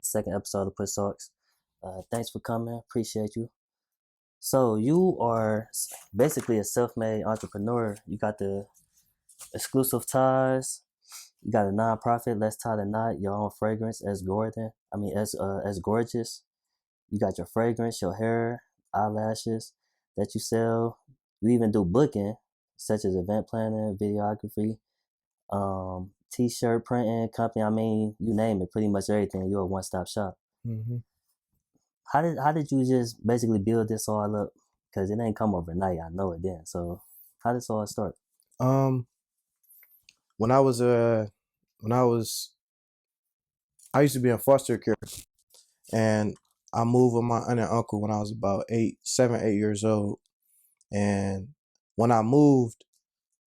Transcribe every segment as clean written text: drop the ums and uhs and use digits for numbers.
Second episode of Put Socks. Thanks for coming. Appreciate you. So you are basically a self-made entrepreneur. You got the exclusive ties. You got a nonprofit, Less Tie Than Not, your own fragrance as Gordon. As gorgeous. You got your fragrance, your hair, eyelashes that you sell. You even do booking, such as event planning, videography, t-shirt printing company. I mean, you name it, pretty much everything. You're a one-stop shop. Mm-hmm. How did you just basically build this all up? Because it ain't come overnight. I know it didn't. So how did this all start? When I was I used to be in foster care, and I moved with my aunt and uncle when I was about 8 years old. And when I moved,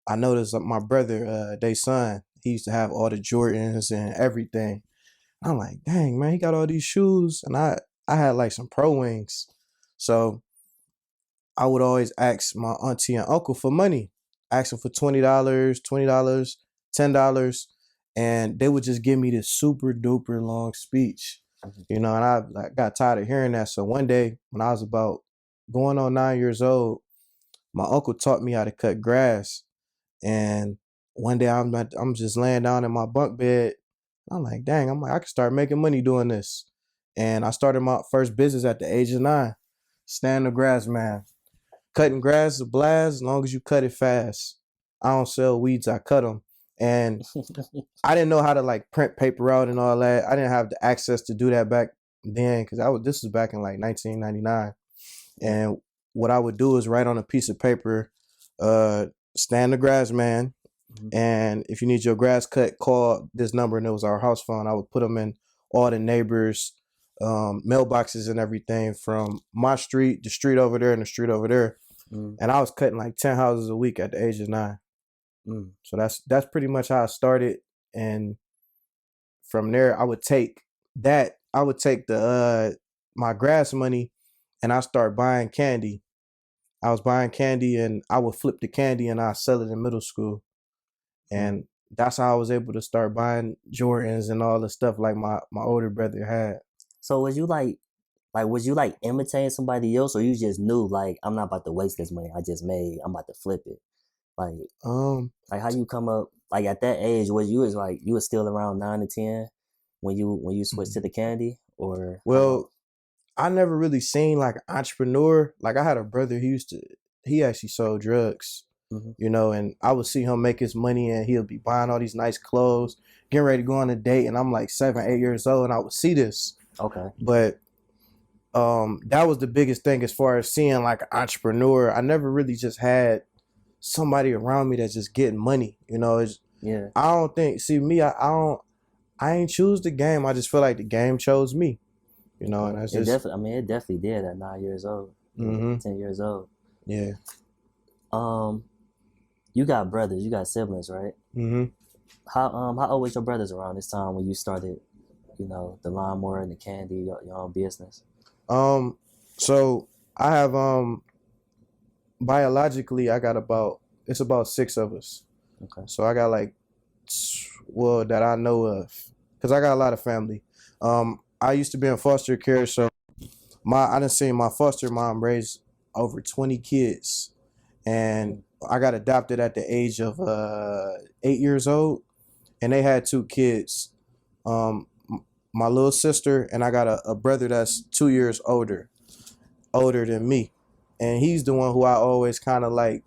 I noticed that my brother, their son, he used to have all the Jordans and everything. I'm like, dang, man, he got all these shoes. And I had like some Pro Wings. So I would always ask my auntie and uncle for money, ask them for $20, $10. And they would just give me this super duper long speech, and I got tired of hearing that. So one day when I was about going on 9 years old, my uncle taught me how to cut grass. And one day I'm just laying down in my bunk bed. I'm like, dang, I could start making money doing this. And I started my first business at the age of 9, stand the grass man. Cutting grass is a blast as long as you cut it fast. I don't sell weeds, I cut them. And I didn't know how to like print paper out and all that. I didn't have the access to do that back then, because this was back in like 1999. And what I would do is write on a piece of paper, stand the grass man. And if you need your grass cut, call this number. And it was our house phone. I would put them in all the neighbors' mailboxes and everything from my street, the street over there, and the street over there. And I was cutting like 10 houses a week at the age of 9. So that's pretty much how I started. And from there, I would take the my grass money, and I start buying candy. I was buying candy, and I would flip the candy and I sell it in middle school. And that's how I was able to start buying Jordans and all the stuff like my older brother had. So was you was you like imitating somebody else, or you just knew like, I'm not about to waste this money I just made, I'm about to flip it? Like how you come up, like at that age, you was still around 9 to 10 when you switched to the candy? Or well, I never really seen like an entrepreneur. Like I had a brother, he actually sold drugs, and I would see him make his money, and he'll be buying all these nice clothes, getting ready to go on a date, and I'm like 7, 8 years old, and I would see this. Okay. But that was the biggest thing as far as seeing like an entrepreneur. I never really just had somebody around me that's just getting money. I don't think, see me, I ain't choose the game. I just feel like the game chose me. And that's it just it definitely did at 9 years old, 10 years old. Yeah. You got brothers, you got siblings, right? How old was your brothers around this time when you started, the lawnmower and the candy, your own business? So I have biologically I got about 6 of us. Okay. So I got like, well, that I know of, because I got a lot of family. I used to be in foster care, so I done seen my foster mom raise over 20 kids, and I got adopted at the age of 8 years old, and they had 2 kids. My little sister, and I got a brother that's 2 years older than me, and he's the one who I always kind of like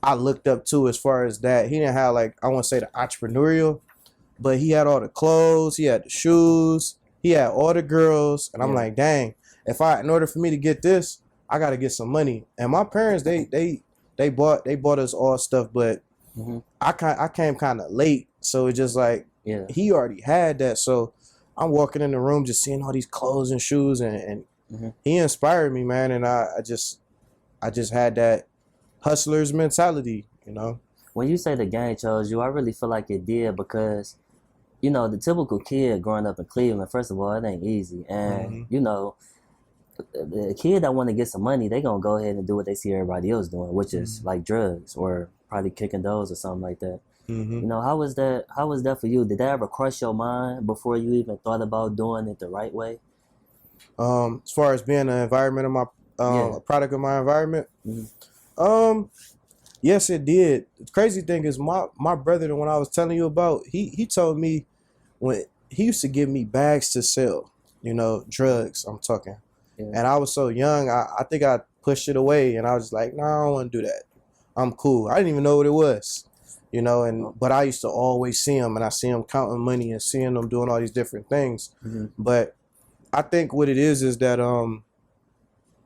I looked up to as far as that. He didn't have like, I won't say the entrepreneurial, but he had all the clothes, he had the shoes, he had all the girls, and I'm like, dang, in order for me to get this, I got to get some money. And my parents, they bought us all stuff, but I came kind of late, so it just like he already had that. So I'm walking in the room just seeing all these clothes and shoes, and he inspired me, man. And I just had that hustler's mentality, When you say the game chose you, I really feel like it did, because the typical kid growing up in Cleveland, first of all, it ain't easy. And, the kid that want to get some money, they gonna go ahead and do what they see everybody else doing, which is like drugs or probably kicking those or something like that. Mm-hmm. You know, how was that? How was that for you? Did that ever cross your mind before you even thought about doing it the right way? As far as being an environment of my a product of my environment, yes, it did. The crazy thing is my brother, the one I was telling you about, he told me when he used to give me bags to sell, drugs. I'm talking, and I was so young. I think I pushed it away, and I was like, no, I don't want to do that. I'm cool. I didn't even know what it was, but I used to always see him, and I see him counting money and seeing him doing all these different things. But I think what it is that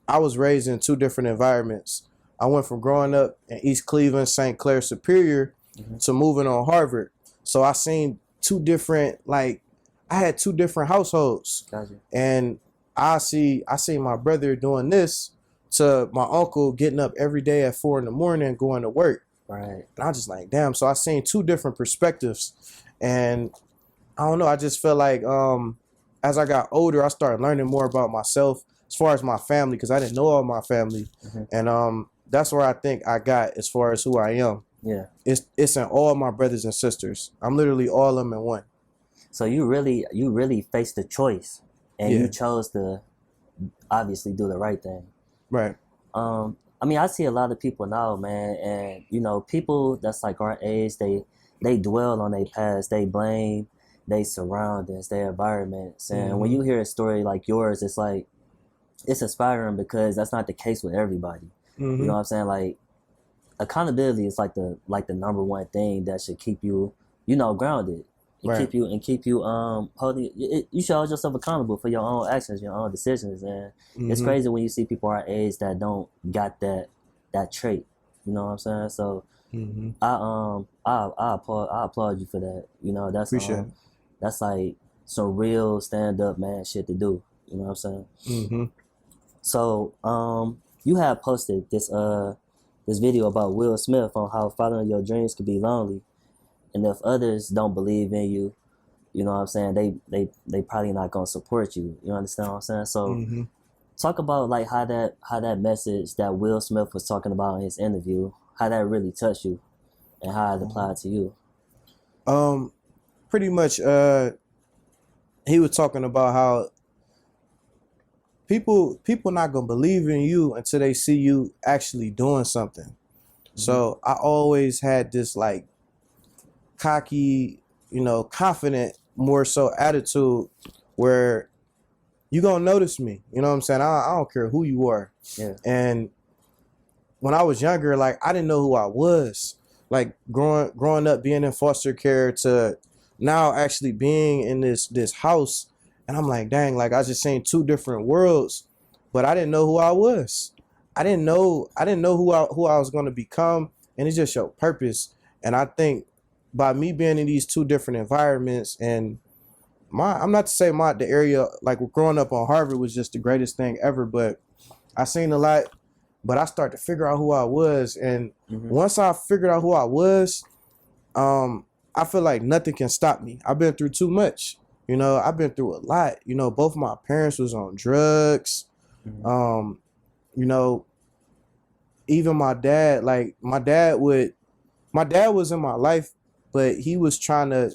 I was raised in two different environments. I went from growing up in East Cleveland, St. Clair, Superior, to moving on Harvard. So I seen I had two different households. Gotcha. And I see my brother doing this to my uncle getting up every day at 4 a.m. and going to work. Right. And I was just like, damn. So I seen two different perspectives. And I don't know, I just felt like as I got older, I started learning more about myself as far as my family, because I didn't know all my family. And that's where I think I got as far as who I am. Yeah. It's in all my brothers and sisters. I'm literally all of them in one. So you really faced the choice, and you chose to obviously do the right thing. Right. I mean, I see a lot of people now, man, and people that's like our age, they dwell on their past, they blame their surroundings, their environments, and when you hear a story like yours, it's like it's inspiring because that's not the case with everybody. You know what I'm saying? Like, accountability is like the number one thing that should keep you, grounded. And keep you holding. You should hold yourself accountable for your own actions, your own decisions, and it's crazy when you see people our age that don't got that trait. You know what I'm saying? So I applaud you for that. That's like some real stand up man shit to do. You know what I'm saying? So you have posted this video about Will Smith on how following your dreams could be lonely. And if others don't believe in you, you know what I'm saying, they probably not gonna support you. You understand what I'm saying? So talk about like how that message that Will Smith was talking about in his interview, how that really touched you and how it applied to you. Pretty much he was talking about how people not gonna believe in you until they see you actually doing something. So I always had this like cocky, confident, more so attitude where you gonna notice me. You know what I'm saying? I don't care who you are. Yeah. And when I was younger, like I didn't know who I was. Like growing up, being in foster care to now actually being in this house, and I'm like, dang, like I just seen two different worlds, but I didn't know who I was. I didn't know who I was gonna become, and it just showed purpose. And I think by me being in these two different environments, and I'm not to say the area, like growing up on Harvard was just the greatest thing ever, but I seen a lot, but I started to figure out who I was. And once I figured out who I was, I feel like nothing can stop me. I've been through too much. I've been through a lot. Both my parents was on drugs. Even my dad, like my dad was in my life, but he was trying to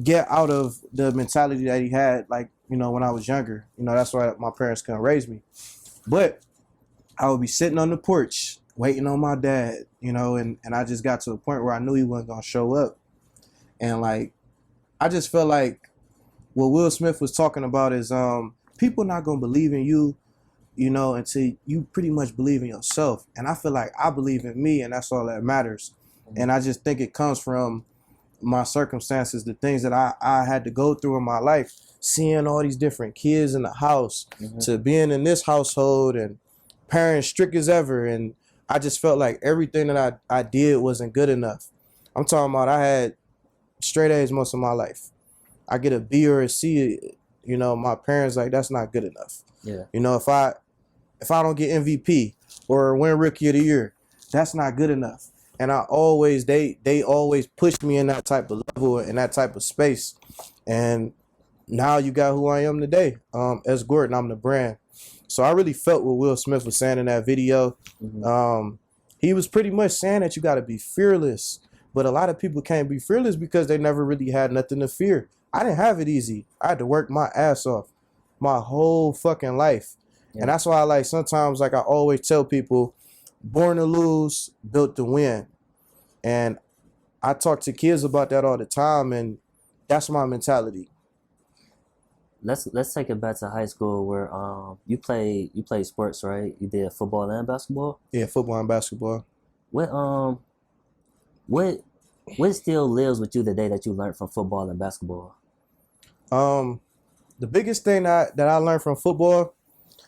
get out of the mentality that he had, like, when I was younger. That's why my parents couldn't raise me. But I would be sitting on the porch waiting on my dad, and I just got to a point where I knew he wasn't going to show up. And like, I just felt like what Will Smith was talking about is people not going to believe in you, until you pretty much believe in yourself. And I feel like I believe in me, and that's all that matters. And I just think it comes from my circumstances, the things that I had to go through in my life, seeing all these different kids in the house, to being in this household and parents strict as ever. And I just felt like everything that I did wasn't good enough. I'm talking about I had straight A's most of my life. I get a B or a C, my parents like, that's not good enough. Yeah. If I don't get MVP or win Rookie of the Year, that's not good enough. And they always pushed me in that type of level, in that type of space. And now you got who I am today. S. Gordon, I'm the brand. So I really felt what Will Smith was saying in that video. He was pretty much saying that you got to be fearless. But a lot of people can't be fearless because they never really had nothing to fear. I didn't have it easy. I had to work my ass off my whole fucking life. And that's why like sometimes like I always tell people, born to lose, built to win. And I talk to kids about that all the time, and that's my mentality. Let's take it back to high school where you played sports, right? You did football and basketball. Yeah, football and basketball. What what what still lives with you today that you learned from football and basketball? The biggest thing that I learned from football,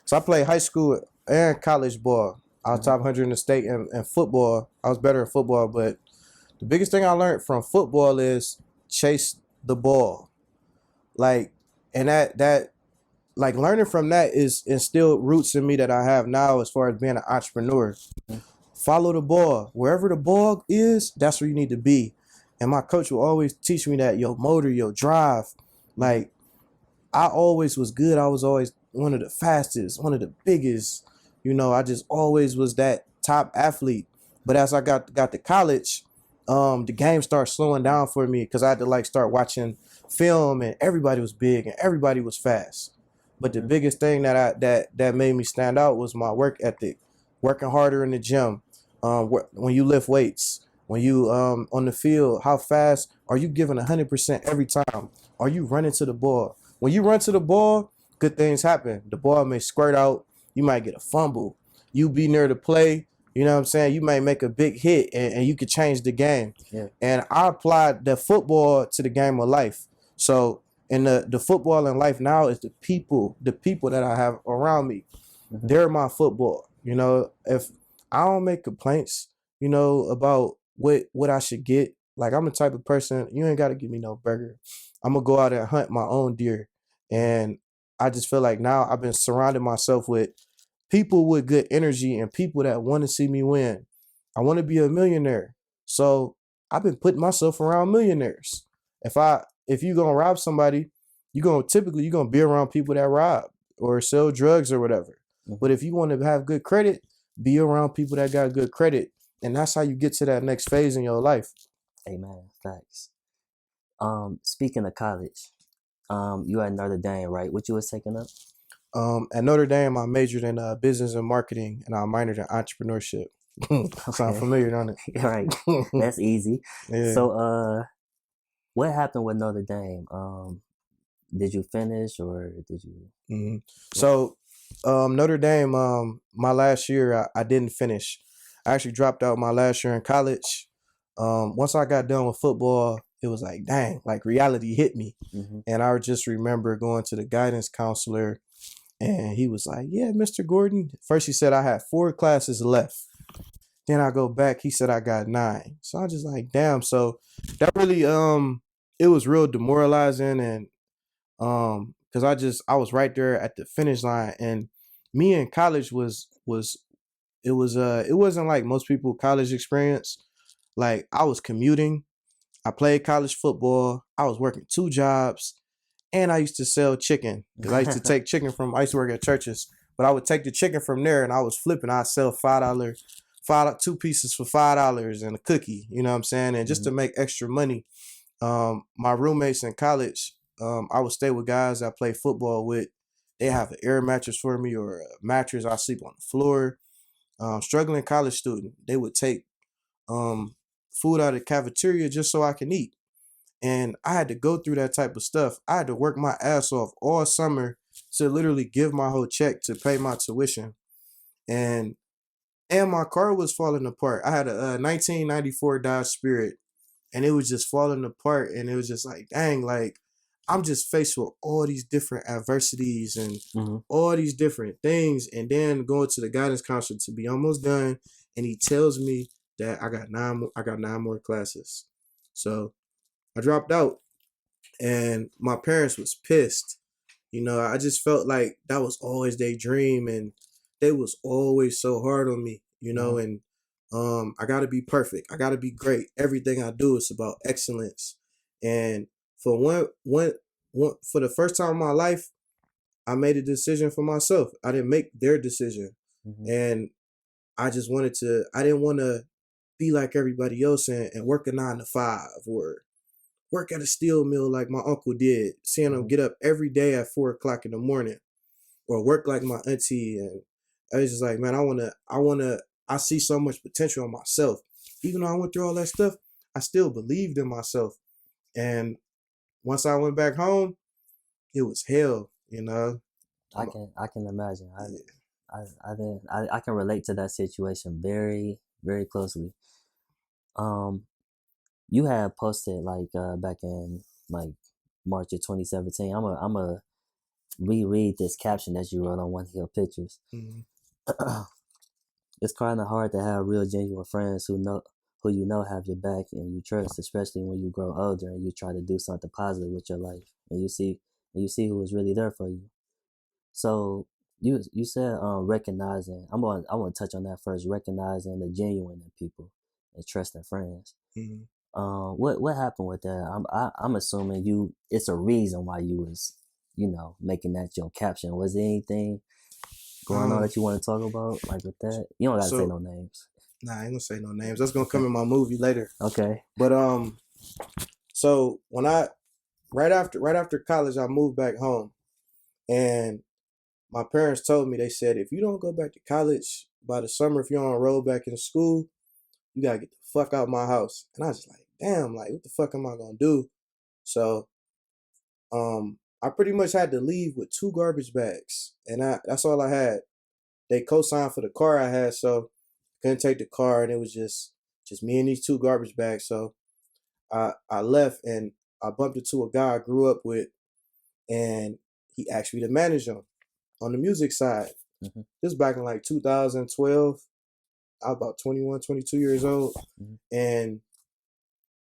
so I played high school and college ball. I was top 100 in the state in football. I was better in football, but the biggest thing I learned from football is chase the ball. Like, and that like learning from that is instilled roots in me that I have now as far as being an entrepreneur. Follow the ball. Wherever the ball is, that's where you need to be. And my coach will always teach me that your motor, your drive. Like, I always was good. I was always one of the fastest, one of the biggest. I just always was that top athlete. But as I got to college, the game started slowing down for me because I had to like start watching film, and everybody was big and everybody was fast. But the biggest thing that made me stand out was my work ethic, working harder in the gym. When you lift weights, when you on the field, how fast are you giving 100% every time? Are you running to the ball? When you run to the ball, good things happen. The ball may squirt out. You might get a fumble. You be near the play. You know what I'm saying? You might make a big hit and you could change the game. Yeah. And I applied the football to the game of life. So in the football in life now is the people that I have around me. They're my football. If I don't make complaints, about what I should get. Like, I'm the type of person, you ain't got to give me no burger. I'm going to go out and hunt my own deer. And I just feel like now I've been surrounding myself with people with good energy and people that want to see me win. I want to be a millionaire. So I've been putting myself around millionaires. If you're going to rob somebody, you're going to be around people that rob or sell drugs or whatever. But if you want to have good credit, be around people that got good credit. And that's how you get to that next phase in your life. Amen. Facts. Speaking of college, you at Notre Dame, right? What you was taking up? At Notre Dame, I majored in business and marketing, and I minored in entrepreneurship. Sound familiar, don't it? Right. That's easy. Yeah. So, what happened with Notre Dame? Did you finish or did you? So, Notre Dame, my last year, I didn't finish. I actually dropped out my last year in college. Once I got done with football, it was like, dang, like reality hit me. And I just remember going to the guidance counselor, and he was like, yeah, Mr. Gordon. First he said I had 4 classes left. Then I go back, he said I got 9. So I just like, damn. So that really, it was real demoralizing. And because I was right there at the finish line. And me in college it wasn't like most people college experience. Like, I was commuting, I played college football, I was working 2 jobs, and I used to sell chicken. Because I used to take chicken I used to work at churches, but I would take the chicken from there and I was flipping. I'd sell $5, 2 pieces for $5 and a cookie, you know what I'm saying? And just to make extra money. My roommates in college, I would stay with guys I play football with. They have an air mattress for me or a mattress. I sleep on the floor. Struggling college student, they would take food out of the cafeteria just so I can eat. And I had to go through that type of stuff. I had to work my ass off all summer to literally give my whole check to pay my tuition. And my car was falling apart. I had a 1994 Dodge Spirit, and it was just falling apart. And it was just like, dang, like, I'm just faced with all these different adversities and all these different things. And then going to the guidance counselor to be almost done. And he tells me that I got 9 more classes. So I dropped out, and my parents was pissed. I just felt like that was always their dream, and they was always so hard on me, and I got to be perfect. I got to be great. Everything I do is about excellence. And for for the first time in my life, I made a decision for myself. I didn't make their decision. Mm-hmm. And I just I didn't want to be like everybody else and work a 9 to 5 or work at a steel mill like my uncle did, seeing him get up every day at 4 o'clock in the morning, or work like my auntie. And I was just like, man, I see so much potential in myself. Even though I went through all that stuff, I still believed in myself. And once I went back home, it was hell, you know. I can imagine. I can relate to that situation very, very closely. You had posted like back in like March of 2017. I'm a reread this caption that you wrote on one of your pictures. Mm-hmm. It's kind of hard to have real genuine friends who you know have your back and you trust, especially when you grow older and you try to do something positive with your life and you see who is really there for you. So you said recognizing. I want to touch on that first. Recognizing the genuine in people and trusting friends. Mm-hmm. What happened with that? I'm assuming it's a reason why you was making that your caption. Was there anything going on that you want to talk about like with that? You don't gotta say no names. Nah, I ain't gonna say no names. That's gonna come in my movie later. Okay. But so when right after college, I moved back home, and my parents told me, they said, if you don't go back to college by the summer, if you don't enroll back in school, you gotta get the fuck out of my house. And I was like, damn, like what the fuck am I gonna do? So I pretty much had to leave with 2 garbage bags, and that's all I had. They co-signed for the car I had, so couldn't take the car, and it was just me and these 2 garbage bags. So I left, and I bumped into a guy I grew up with, and he asked me to manage him on the music side. Mm-hmm. This was back in like 2012. I was about 21, 22 years old, Mm-hmm. and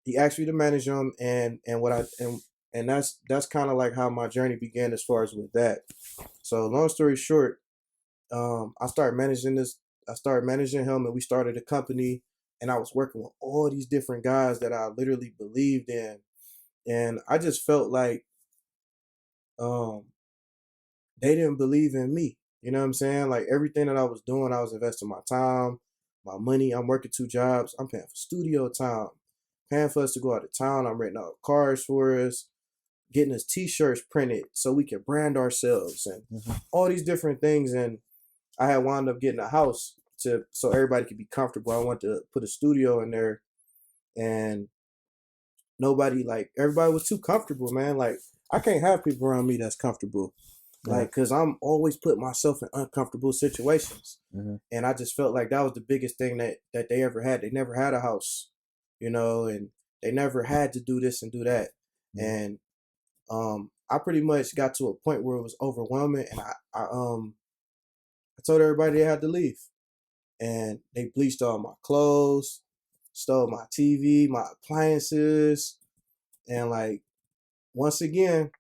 he asked me to manage him, and that's kind of like how my journey began as far as with that. So long story short, I started managing him, and we started a company, and I was working with all these different guys that I literally believed in, and I just felt like they didn't believe in me. You know what I'm saying? Like everything that I was doing, I was investing my time, my money. I'm working 2 jobs. I'm paying for studio time, paying for us to go out of town. I'm renting out cars for us, getting us T-shirts printed so we can brand ourselves and all these different things. And I had wound up getting a house so everybody could be comfortable. I wanted to put a studio in there, and everybody was too comfortable, man. Like I can't have people around me that's comfortable. Like, cause I'm always putting myself in uncomfortable situations, and I just felt like that was the biggest thing that they ever had. They never had a house, and they never had to do this and do that, and I pretty much got to a point where it was overwhelming, and I told everybody they had to leave, and they bleached all my clothes, stole my TV, my appliances, and like once again,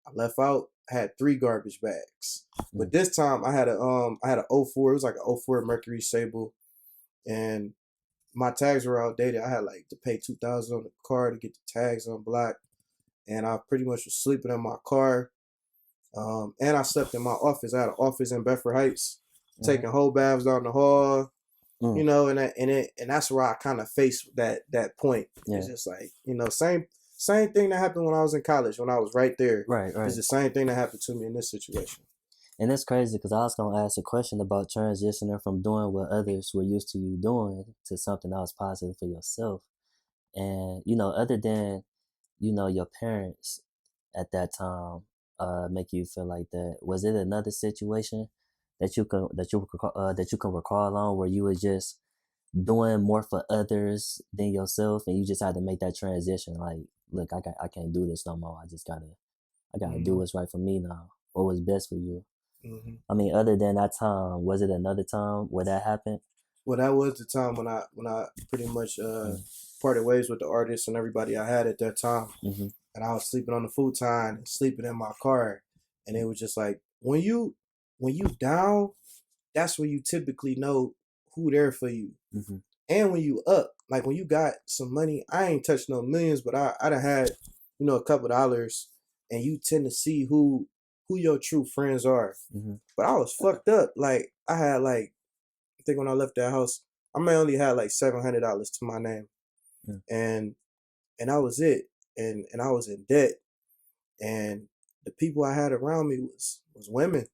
I left out. I had 3 garbage bags, but this time I had a '04. It was like a '04 Mercury Sable, and my tags were outdated. I had like to pay $2,000 on the car to get the tags unblocked, and I pretty much was sleeping in my car. And I slept in my office. I had an office in Bedford Heights, taking whole baths down the hall. And that's where I kind of faced that point. It's just like same thing that happened when I was in college, when I was right there. Right. It's the same thing that happened to me in this situation. And it's crazy because I was going to ask a question about transitioning from doing what others were used to you doing to something that was positive for yourself. And, other than, your parents at that time make you feel like that, was it another situation that you can recall on where you were just doing more for others than yourself and you just had to make that transition? Like, look, I can't do this no more. I gotta do what's right for me now, or what's best for you. I mean, other than that time, was it another time where that happened? Well, that was the time when I pretty much parted ways with the artists and everybody I had at that time, and I was sleeping on the futon and sleeping in my car, and it was just like when you down, that's when you typically know who there for you, and when you up, like when you got some money. I ain't touched no millions, but I done had a couple dollars, and you tend to see who your true friends are. Mm-hmm. But I was fucked up. Like I had like, I think when I left that house, I may only had like $700 to my name, Mm. and that was it. And I was in debt, and the people I had around me was women.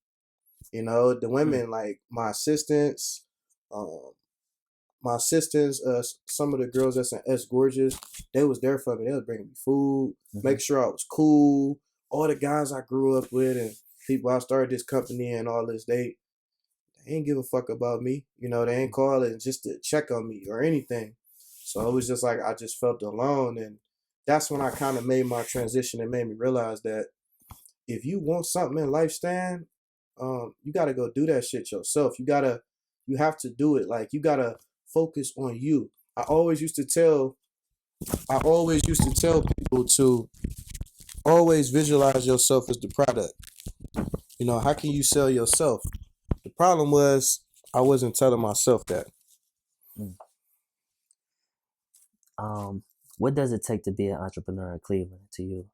You know, the Mm. women like um, my assistants, some of the girls that's in S Gorgeous, they was there for me. They was bringing me food, Mm-hmm. make sure I was cool. All the guys I grew up with and people I started this company and all this, they ain't give a fuck about me. You know, they ain't calling just to check on me or anything. So it was just like I just felt alone, and that's when I kind of made my transition and made me realize that if you want something in life, Stan, you gotta go do that shit yourself. You have to do it. Like you gotta focus on you. I always used to tell people to always visualize yourself as the product. You know, how can you sell yourself? The problem was I wasn't telling myself that. Mm. What does it take to be an entrepreneur in Cleveland to you?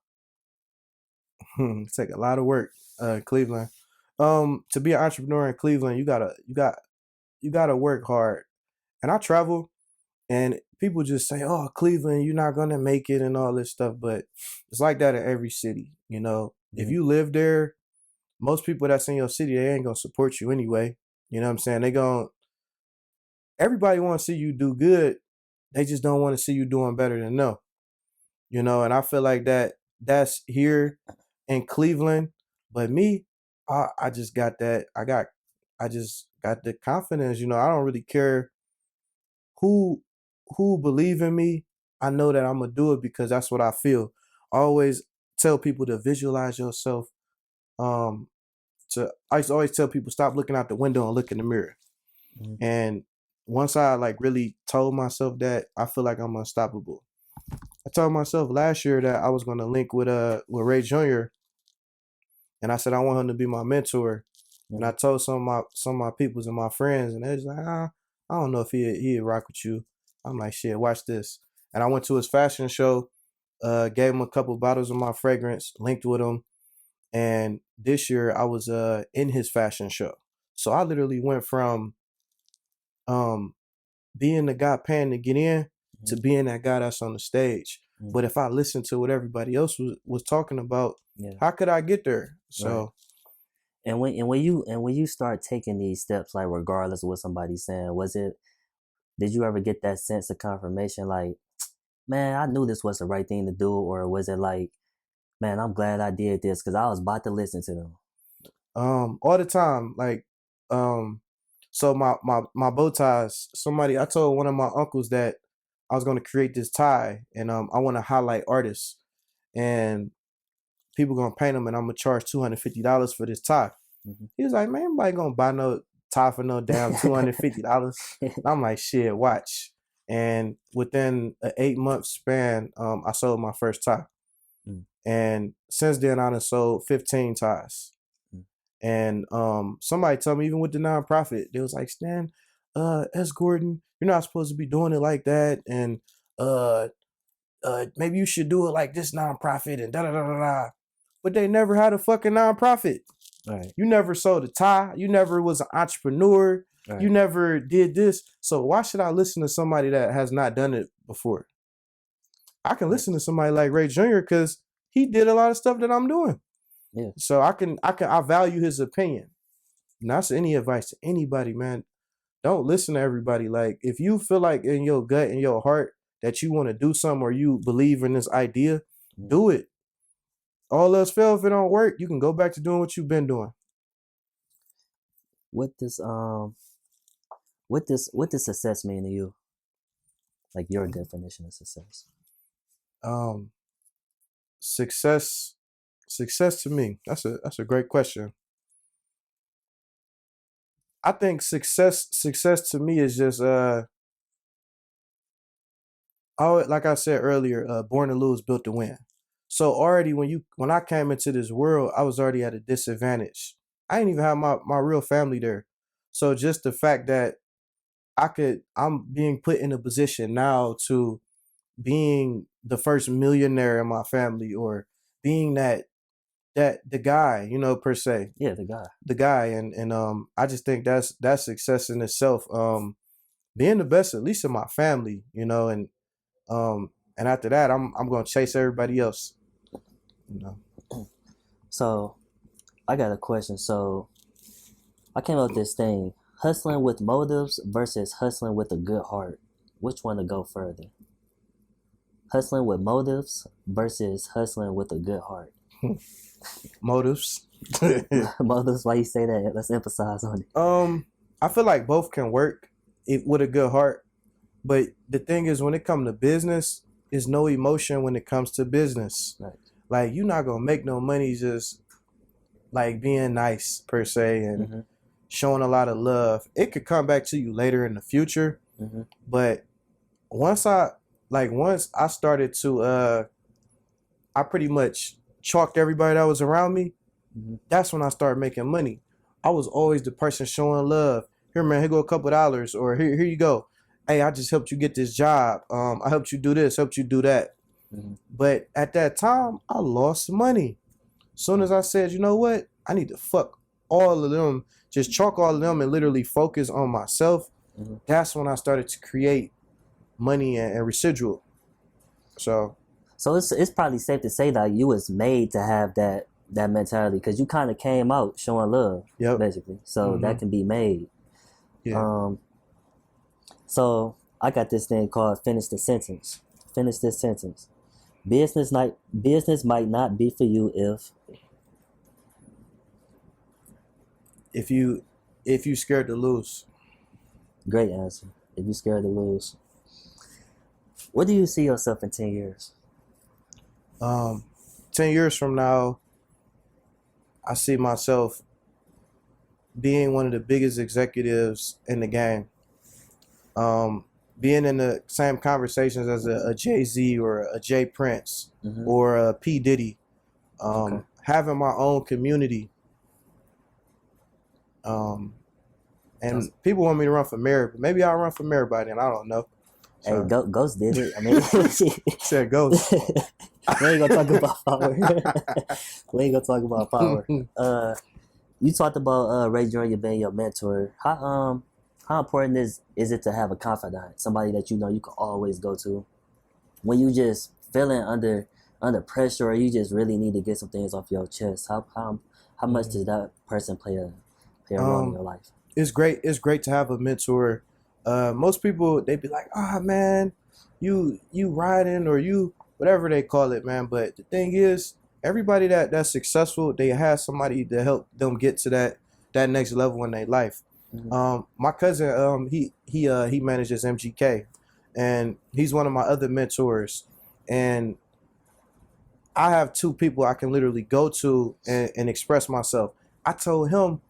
It take a lot of work, Cleveland. To be an entrepreneur in Cleveland, you gotta work hard. And I travel, and people just say, "Oh, Cleveland, you're not gonna make it," and all this stuff. But it's like that in every city. You know, if Mm-hmm. you live there, most people that's in your city, they ain't gonna support you anyway. You know what I'm saying? Everybody want to see you do good. They just don't want to see you doing better than them. You know, and I feel like that's here in Cleveland. But me, I just got that. I just got the confidence. You know, I don't really care who believe in me. I know that I'm gonna do it because that's what I feel. I always tell people to visualize yourself. Um, I used to always tell people stop looking out the window and look in the mirror. Mm-hmm. And once I like really told myself that, I feel like I'm unstoppable. I told myself last year that I was gonna link with Ray Jr. and I said I want him to be my mentor. And Mm-hmm. I told some of my peoples and my friends, and they was like, I don't know if he'd rock with you. I'm like, shit, watch this. And I went to his fashion show, gave him a couple bottles of my fragrance, linked with him, and this year I was in his fashion show. So I literally went from um being the guy paying to get in to Mm-hmm. being that guy that's on the stage. Mm-hmm. But if I listened to what everybody else was talking about, Yeah. how could I get there? Right. So And when you start taking these steps, like regardless of what somebody's saying, did you ever get that sense of confirmation, like, man, I knew this was the right thing to do, or was it like, man, I'm glad I did this because I was about to listen to them? all the time, like so my bow ties, somebody, I told one of my uncles that I was going to create this tie, and I want to highlight artists, and people gonna paint them, and I'm gonna charge $250 for this tie. Mm-hmm. He was like, man, anybody gonna buy no tie for no damn $250? I'm like, shit, watch. And within an 8-month span, I sold my first tie. Mm. And since then, I done sold 15 ties. Mm. And somebody told me, even with the nonprofit, they was like, Stan, S. Gordon, you're not supposed to be doing it like that. And uh, maybe you should do it like this nonprofit and da da da da da. But they never had a fucking nonprofit. Right. You never sold a tie. You never was an entrepreneur. Right. You never did this. So why should I listen to somebody that has not done it before? I can Right. listen to somebody like Ray Jr. because he did a lot of stuff that I'm doing. Yeah. So I value his opinion. And that's any advice to anybody, man. Don't listen to everybody. Like if you feel like in your gut, in your heart, that you want to do something or you believe in this idea, Mm. do it. All else fail, if it don't work, you can go back to doing what you've been doing. What does success mean to you? Like your definition of success? Um, success to me, that's a great question. I think success to me is just like I said earlier, born to lose, built to win. So already when I came into this world, I was already at a disadvantage. I didn't even have my real family there. So just the fact that I'm being put in a position now to being the first millionaire in my family, or being that that the guy, you know, per se, Yeah, the guy. and I just think that's success in itself. Being the best, at least in my family, you know, and after that, I'm gonna chase everybody else, you know. So I got a question. So I came up with this thing: hustling with motives versus hustling with a good heart. Which one to go further? Hustling with motives versus hustling with a good heart. Motives. Motives, why you say that? Let's emphasize on it. I feel like both can work with a good heart, but the thing is, when it comes to business, there's no emotion when it comes to business. Right. Like, you're not gonna make no money just like being nice per se and showing a lot of love. It could come back to you later in the future, but once I started to I pretty much chalked everybody that was around me. That's when I started making money. I was always the person showing love. Here, man, here go a couple dollars, or here you go. Hey, I just helped you get this job. I helped you do this, helped you do that. But at that time, I lost money. Soon as I said, you know what, I need to fuck all of them, just chalk all of them and literally focus on myself. That's when I started to create money and residual. So it's probably safe to say that you was made to have that mentality, because you kind of came out showing love, basically. So that can be made. Yeah. So I got this thing called finish the sentence. Finish this sentence. Business might not be for you if you scared to lose. Great answer. If you scared to lose. Where do you see yourself in 10 years? 10 years from now, I see myself being one of the biggest executives in the game. Being in the same conversations as a Jay-Z or a Jay Prince or a P. Diddy. Having my own community. And people want me to run for mayor, but maybe I'll run for mayor by then. I don't know. So. Hey, Ghost did it. I mean, said Ghost. We ain't gonna talk about power. We ain't gonna talk about power. You talked about Ray Jr. being your mentor. How important is it to have a confidant, somebody that you know you can always go to when you just feeling under pressure, or you just really need to get some things off your chest? How much does that person play a role in your life? It's great. It's great to have a mentor. Most people, they be like, man, you riding, or you whatever they call it, man. But the thing is, everybody that's successful, they have somebody to help them get to that next level in their life. My cousin, he manages MGK, and he's one of my other mentors. And I have two people I can literally go to and express myself. I told him,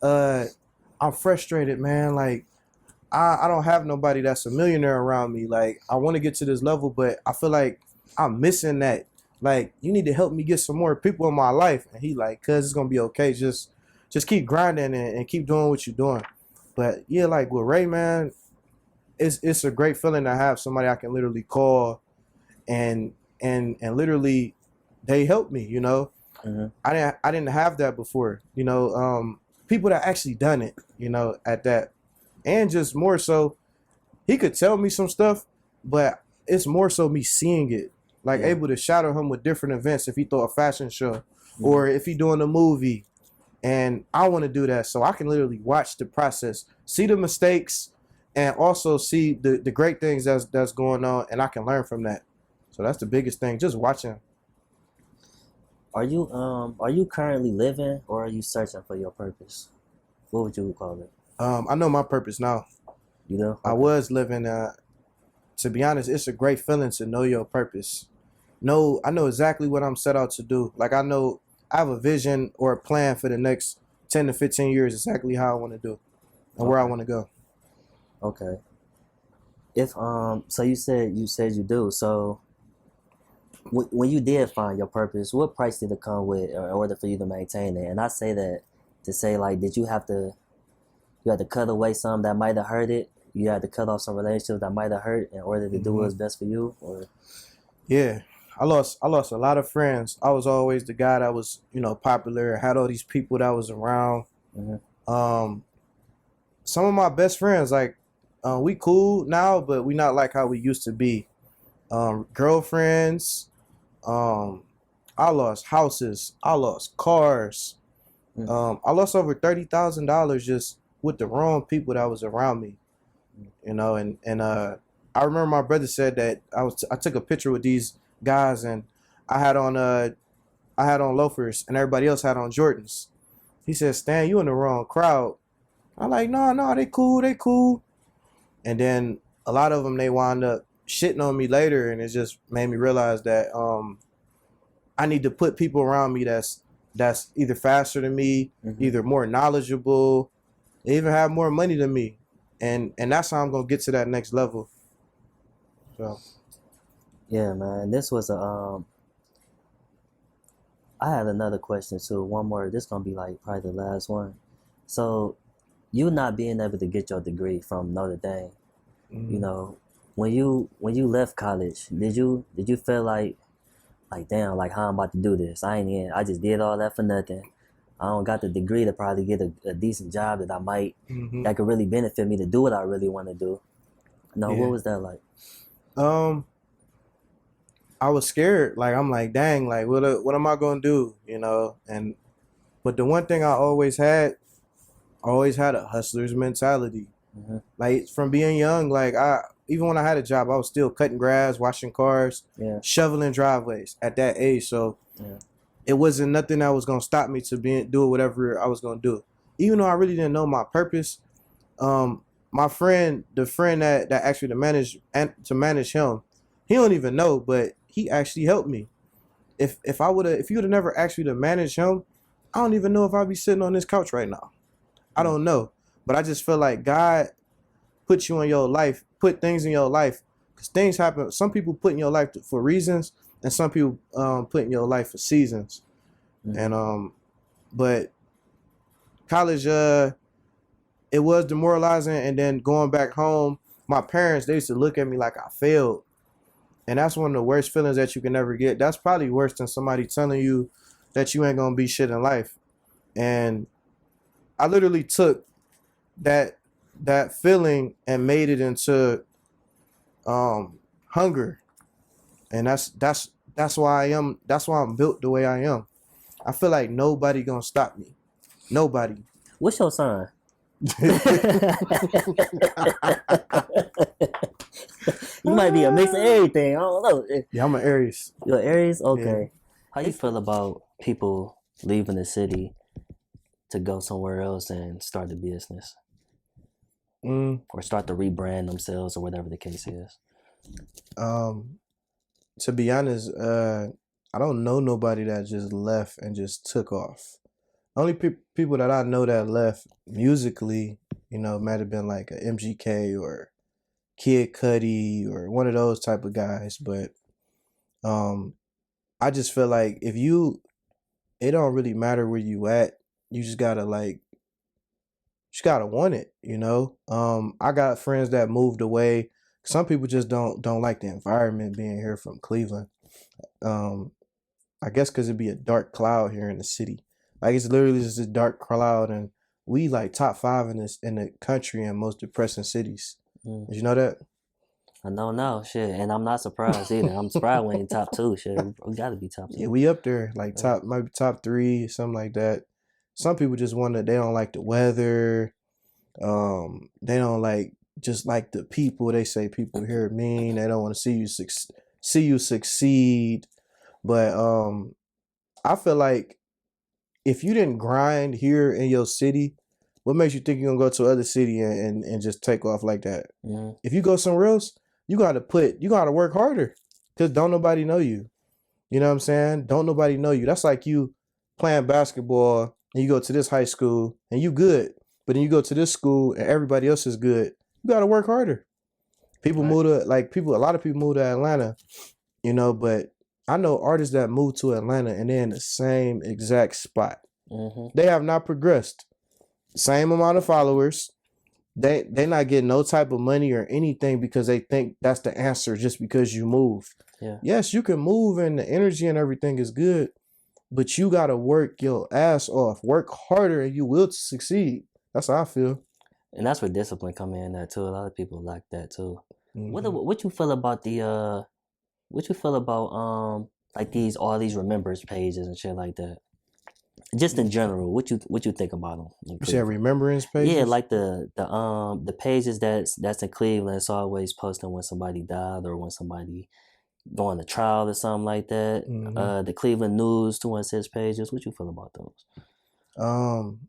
I'm frustrated, man. Like, I don't have nobody that's a millionaire around me. Like, I want to get to this level, but I feel like I'm missing that. Like, you need to help me get some more people in my life. And he like, cuz it's gonna be okay. Just keep grinding and keep doing what you're doing. But yeah, like with Ray, man, it's a great feeling to have somebody I can literally call and literally they help me, you know. I didn't have that before, you know. People that actually done it, you know, at that. And just more so, he could tell me some stuff, but it's more so me seeing it. Like, able to shadow him with different events if he throw a fashion show or if he doing a movie. And I want to do that so I can literally watch the process, see the mistakes, and also see the great things that's going on, and I can learn from that. So that's the biggest thing, just watching. Are you currently living, or are you searching for your purpose? What would you call it? I know my purpose now. You know? Okay. I was living, to be honest, it's a great feeling to know your purpose. I know exactly what I'm set out to do. Like, I have a vision or a plan for the next 10 to 15 years, exactly how I want to do and where I want to go. Okay. If so you said you do. So when you did find your purpose, what price did it come with in order for you to maintain it? And I say that to say, like, did you have to cut away some that might have hurt it? You had to cut off some relationships that might have hurt in order to do what was best for you? Or yeah, I lost a lot of friends. I was always the guy that was, you know, popular, had all these people that was around. Um, some of my best friends, like, we cool now, but we not like how we used to be. Girlfriends, I lost houses, I lost cars. I lost over $30,000 just with the wrong people that was around me, you know. And I remember my brother said that I took a picture with these guys, and I had on loafers, and everybody else had on Jordans. He said, "Stan, you in the wrong crowd." I'm like, no, they cool. And then a lot of them, they wound up shitting on me later, and it just made me realize that I need to put people around me that's either faster than me, either more knowledgeable, they even have more money than me, and that's how I'm gonna get to that next level. So Yeah, man. This was a I had another question too. One more. This gonna be like probably the last one. So, you not being able to get your degree from Notre Dame, you know, when you left college, did you feel like damn, like how I'm about to do this? I just did all that for nothing. I don't got the degree to probably get a decent job that I might that could really benefit me to do what I really want to do. No, Yeah. what was that like? I was scared. Like, I'm like, dang, like what am I gonna do? You know? But the one thing I always had a hustler's mentality. Like, from being young, like, even when I had a job, I was still cutting grass, washing cars, shoveling driveways at that age. So it wasn't nothing that was gonna stop me to do whatever I was gonna do. Even though I really didn't know my purpose, my friend, the friend that actually to manage him, he don't even know, but he actually helped me. If you would have never asked me to manage him, I don't even know if I'd be sitting on this couch right now. I don't know, but I just feel like God put things in your life, because things happen. Some people put in your life for reasons, and some people put in your life for seasons. And but college, it was demoralizing. And then going back home, my parents, they used to look at me like I failed, and that's one of the worst feelings that you can ever get. That's probably worse than somebody telling you that you ain't gonna be shit in life. And I literally took that feeling and made it into hunger, and that's why I am. That's why I'm built the way I am. I feel like nobody gonna stop me. Nobody. What's your sign? You might be a mix of everything. I don't know. Yeah, I'm an Aries. You're Aries? Okay. Yeah. How you feel about people leaving the city to go somewhere else and start a business? Or start to rebrand themselves, or whatever the case is? To be honest, I don't know nobody that just left and just took off. Only people that I know that left musically, you know, might have been like a MGK or Kid Cudi or one of those type of guys. But I just feel like it don't really matter where you at. You just gotta want it, you know. I got friends that moved away. Some people just don't like the environment being here from Cleveland. I guess because it'd be a dark cloud here in the city. Like, it's literally just a dark cloud, and we like top 5 in the country in most depressing cities. Did you know that? I know now, shit, and I'm not surprised either. I'm surprised we ain't top 2, shit. We gotta be top 2. Yeah, we up there, like maybe top 3, something like that. Some people just they don't like the weather. They don't just like the people. They say people here are mean. They don't want to see you succeed. But I feel like if you didn't grind here in your city, what makes you think you're gonna go to another city and just take off like that? If you go somewhere else, you gotta work harder, because don't nobody know you. You know what I'm saying? Don't nobody know you. That's like you playing basketball and you go to this high school and you good, but then you go to this school and everybody else is good. You gotta work harder. People move to a lot of people move to Atlanta, you know, but I know artists that move to Atlanta and they're in the same exact spot. They have not progressed. Same amount of followers. They not getting no type of money or anything because they think that's the answer just because you moved. Yeah. Yes, you can move and the energy and everything is good, but you gotta work your ass off, work harder, and you will succeed. That's how I feel. And that's where discipline come in there too. A lot of people lack that too. Hmm. What you feel about what you feel about like these all these remembrance pages and shit like that? Just in general, what you think about them in You said Cleveland? remembrance Yeah, pages. like the pages that's in Cleveland. It's always posting when somebody died or when somebody going to trial or something like that. Hmm. The Cleveland News 216 pages. What you feel about those? Um,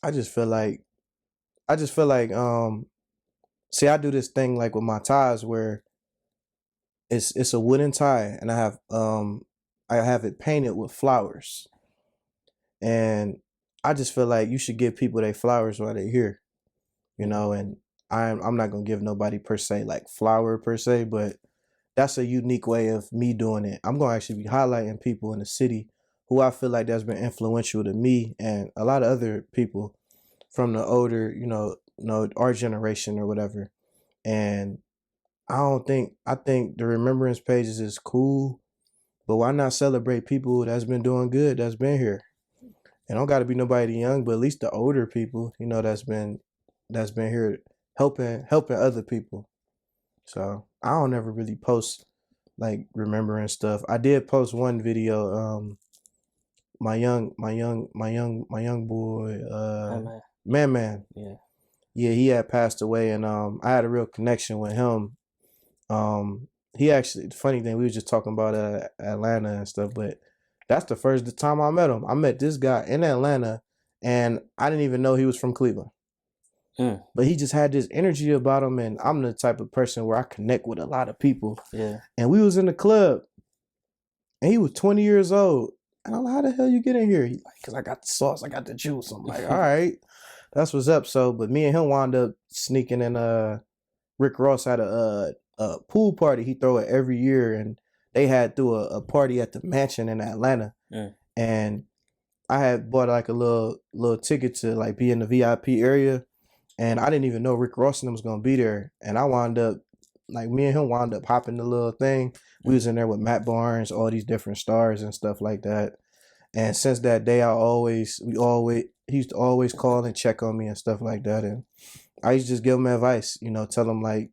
I just feel like I just feel like see, I do this thing like with my ties where it's a wooden tie and I have it painted with flowers. And I just feel like you should give people their flowers while they're here, you Mm, know, and I'm not gonna give nobody per se like flower per se, but that's a unique way of me doing it. I'm gonna actually be highlighting people in the city who I feel like that's been influential to me and a lot of other people from the older, our generation or whatever. And I think the remembrance pages is cool, but why not celebrate people that's been doing good, that's been here? It don't got to be nobody young, but at least the older people, that's been here helping other people. So I don't ever really post like remembering stuff. I did post one video. My young boy, man, man. man, Yeah. yeah, he had passed away, and I had a real connection with him. He actually, the funny thing, we was just talking about Atlanta and stuff, but that's the first time I met him. I met this guy in Atlanta, and I didn't even know he was from Cleveland. Mm, But he just had this energy about him, and I'm the type of person where I connect with a lot of people. yeah. And we was in the club, and he was 20 years old. And I'm like, how the hell you get in here? He's like, because I got the sauce, I got the juice. I'm like, all right, that's what's up. So, but me and him wound up sneaking in. Rick Ross had a pool party he throw it every year, and they had threw a party at the mansion in Atlanta. Mm, And I had bought like a little ticket to like be in the VIP area, and I didn't even know Rick Ross and them was gonna be there. And I wound up like me and him wound up hopping the little thing. We mm, was in there with Matt Barnes, all these different stars and stuff like that. And since that day, he used to always call and check on me and stuff like that. And I used to just give him advice, tell him like,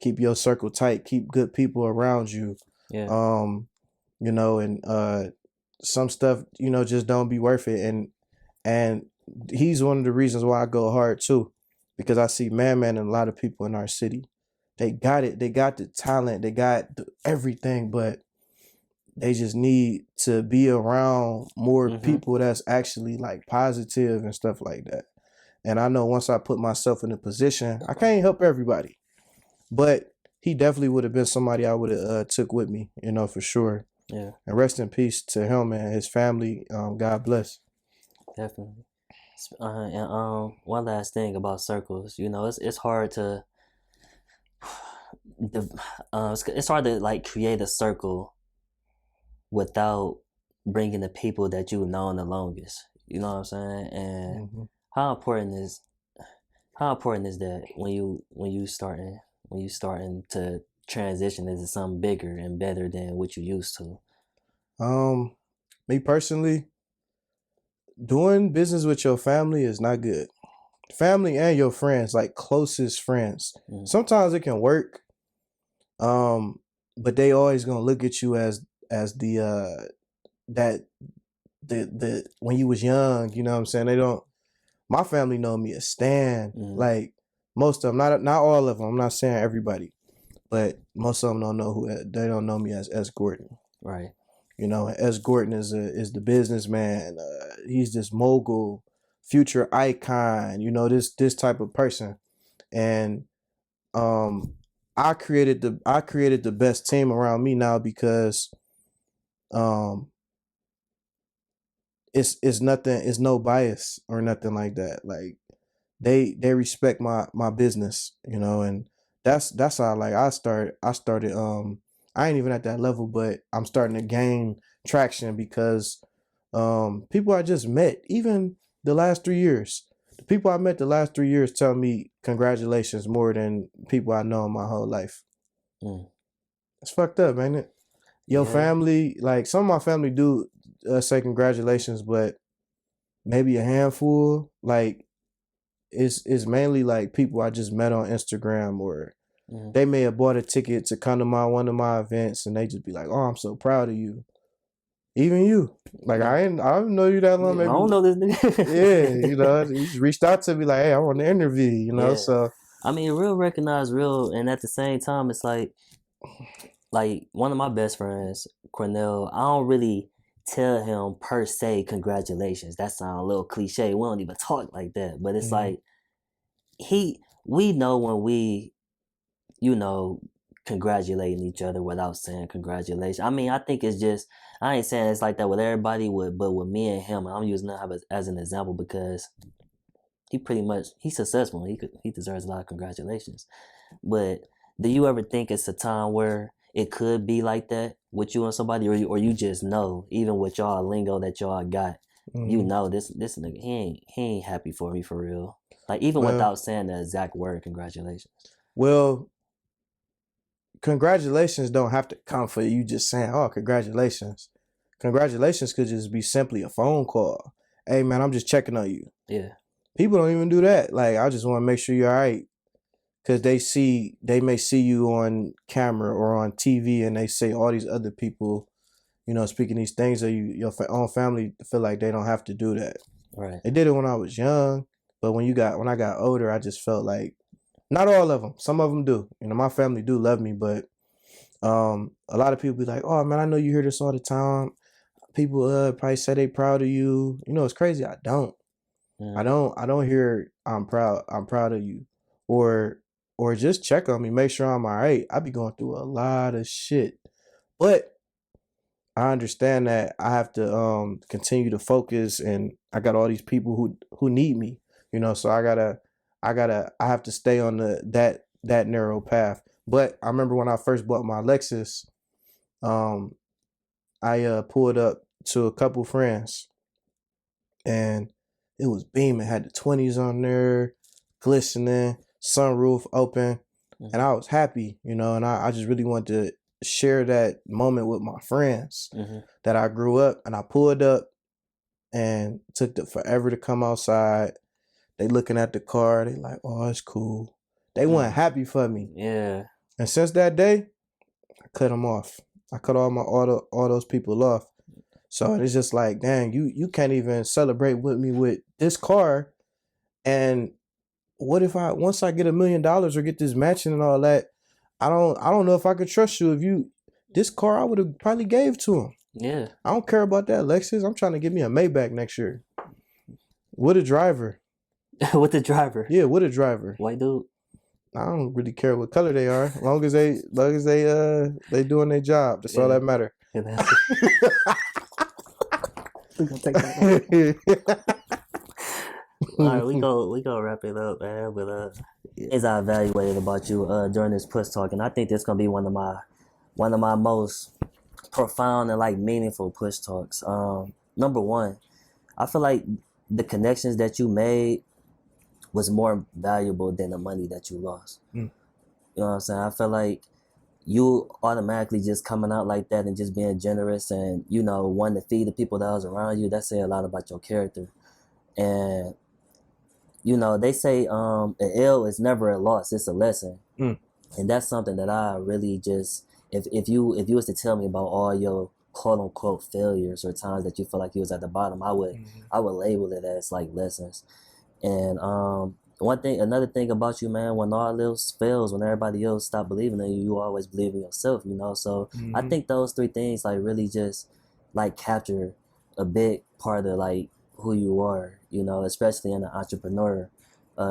keep your circle tight, keep good people around you. yeah. Um, and some stuff, just don't be worth it. And he's one of the reasons why I go hard too, because I see Man and a lot of people in our city. They got it. They got the talent. They got everything, but they just need to be around more Mm-hmm. people that's actually like positive and stuff like that. And I know once I put myself in a position, I can't help everybody, but he definitely would have been somebody I would have took with me, for sure. Yeah. And rest in peace to him and his family. God bless. Definitely. And one last thing about circles, it's hard to it's hard to like create a circle without bringing the people that you've known the longest. You know what I'm saying? And Hmm. how important is how important is that when you starting to transition into something bigger and better than what you used to? Um, Me personally, doing business with your family is not good. Family and your friends, like closest friends. Mm, Sometimes it can work, um, but they always gonna look at you as the that the when you was young. You know what I'm saying? They don't. My family know me as Stan. mm, Like most of them, not all of them. I'm not saying everybody, but most of them don't know they don't know me as S. Gordon. right. S. Gordon is the businessman. He's this mogul, future icon. This type of person, and um, I created the best team around me now because um, it's no bias or nothing like that. Like they respect my business, and that's how like I started I ain't even at that level, but I'm starting to gain traction because people I just met, even the last 3 years, the people I met the last 3 years tell me congratulations more than people I know in my whole life. Mm, It's fucked up, ain't it? Your Yeah. family, like some of my family do say congratulations, but maybe a handful, like it's mainly like people I just met on Instagram, or Mm-hmm. they may have bought a ticket to come to one of my events and they just be like, "Oh, I'm so proud of you." Even you. Like Yeah. I don't know you that long, I maybe. don't know this nigga. Yeah, you just reached out to me like, "Hey, I want to interview," Yeah. so I mean, real recognize real, and at the same time, it's like one of my best friends, Cornell. I don't really tell him per se congratulations. That sounds a little cliche. We don't even talk like that. But it's mhm. like we know when we, you know, congratulating each other without saying congratulations. I mean, I think it's just I ain't saying it's like that with everybody, but with me and him, I'm using that as an example because he's successful. He deserves a lot of congratulations. But do you ever think it's a time where it could be like that with you and somebody, or you just know, even with y'all lingo that y'all got, you Mhm. know this nigga he ain't happy for me for real. Like even Well, without saying the exact word congratulations. well, congratulations don't have to come for you just saying, "Oh, congratulations." Congratulations could just be simply a phone call. "Hey, man, I'm just checking on you." Yeah. People don't even do that. Like, I just want to make sure you're all right. Because they may see you on camera or on TV and they say all these other people, speaking these things, that your own family feel like they don't have to do that. Right. They did it when I was young, but when I got older, I just felt like, not all of them, some of them do. My family do love me, but a lot of people be like, "Oh man, I know you hear this all the time. People probably say they proud of you." It's crazy. I don't. Mm. I don't hear I'm proud of you, or just check on me, make sure I'm all right. I be going through a lot of shit, but I understand that I have to continue to focus, and I got all these people who need me, so I have to stay on that narrow path. But I remember when I first bought my Lexus, um I pulled up to a couple friends, and it was beaming, had the 20s on there, glistening, sunroof open, and Mm-hmm. I was happy, and I just really wanted to share that moment with my friends Mm-hmm. that I grew up. And I pulled up and took them forever to come outside. They looking at the car, they like, "Oh, it's cool." They weren't Mm. happy for me. Yeah. And since that day, I cut them off. I cut all those people off. So it's just like, dang, you can't even celebrate with me with this car. And what if once I get $1 million or get this matching and all that, I don't know if I could trust you. If you this car, I would have probably gave to him. Yeah. I don't care about that Lexus. I'm trying to get me a Maybach next year with a driver. With the driver. Yeah, with a driver. White dude. I don't really care what color they are, long as they doing their job. That's all Yeah. that matter. Yeah, that's we gonna take that. All right, we go wrap it up, man. But things I evaluated about you during this push talk, and I think this gonna be one of my most profound and like meaningful push talks. Number one, I feel like the connections that you made was more valuable than the money that you lost. Mm. You know what I'm saying? I feel like you automatically just coming out like that and just being generous and wanting to feed the people that was around you. That say a lot about your character. And they say an L is never a loss; it's a lesson. Mm. And that's something that I really just if you was to tell me about all your quote unquote failures or times that you feel like you was at the bottom, I would Mhm. I would label it as like lessons. And another thing about you, man, when all else fails, when everybody else stop believing in you, you always believe in yourself. So I Mhm. think those three things like really just like capture a big part of like who you are, especially in the entrepreneur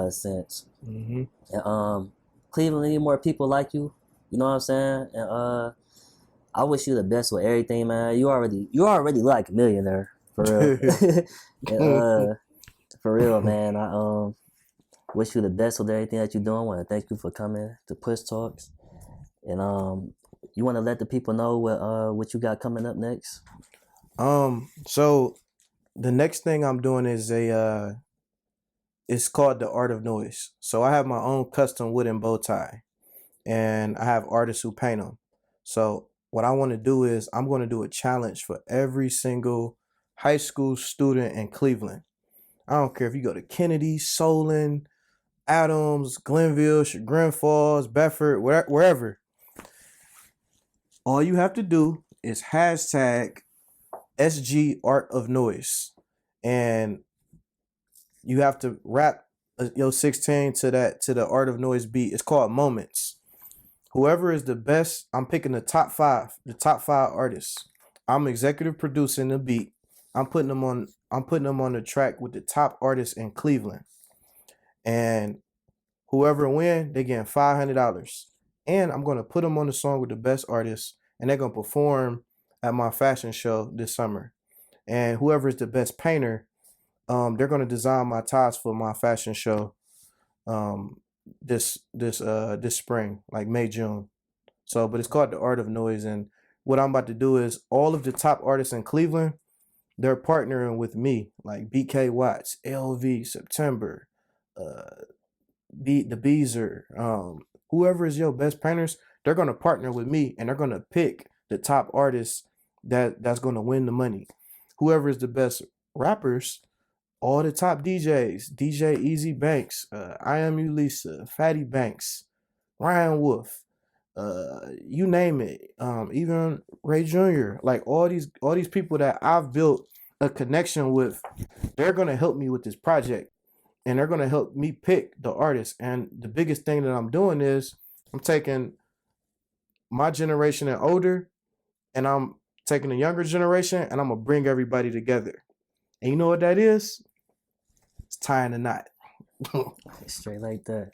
sense. Mhm. And Cleveland need more people like you. You know what I'm saying? And I wish you the best with everything, man. You already like a millionaire for real. And for real, man. I wish you the best with everything that you're doing. Want to thank you for coming to Push Talks. And you want to let the people know what you got coming up next? So the next thing I'm doing is it's called the Art of Noise. So I have my own custom wooden bow tie, and I have artists who paint them. So what I want to do is I'm going to do a challenge for every single high school student in Cleveland. I don't care if you go to Kennedy, Solon, Adams, Glenville, Chagrin Falls, Bedford, wherever. All you have to do is hashtag SG Art of Noise. And you have to rap your 16 to the Art of Noise beat. It's called Moments. Whoever is the best, I'm picking the top five artists. I'm executive producing the beat. I'm putting them on the track with the top artists in Cleveland. And whoever win, they getting $500. And I'm gonna put them on the song with the best artists, and they're gonna perform at my fashion show this summer. And whoever is the best painter, they're gonna design my ties for my fashion show this spring, like May, June. So, but it's called The Art of Noise. And what I'm about to do is all of the top artists in Cleveland, they're partnering with me, like BK Watts, LV, September, the Beezer, whoever is your best painters, they're gonna partner with me and they're gonna pick the top artists that's gonna win the money. Whoever is the best rappers, all the top DJs, DJ Easy Banks, I Am You Lisa, Fatty Banks, Ryan Wolf, you name it, even Ray Jr. Like all these people that I've built a connection with, they're gonna help me with this project, and they're gonna help me pick the artist. And the biggest thing that I'm doing is I'm taking my generation and older, and I'm taking the younger generation, and I'm gonna bring everybody together. And you know what that is? It's tying the knot. Straight like that.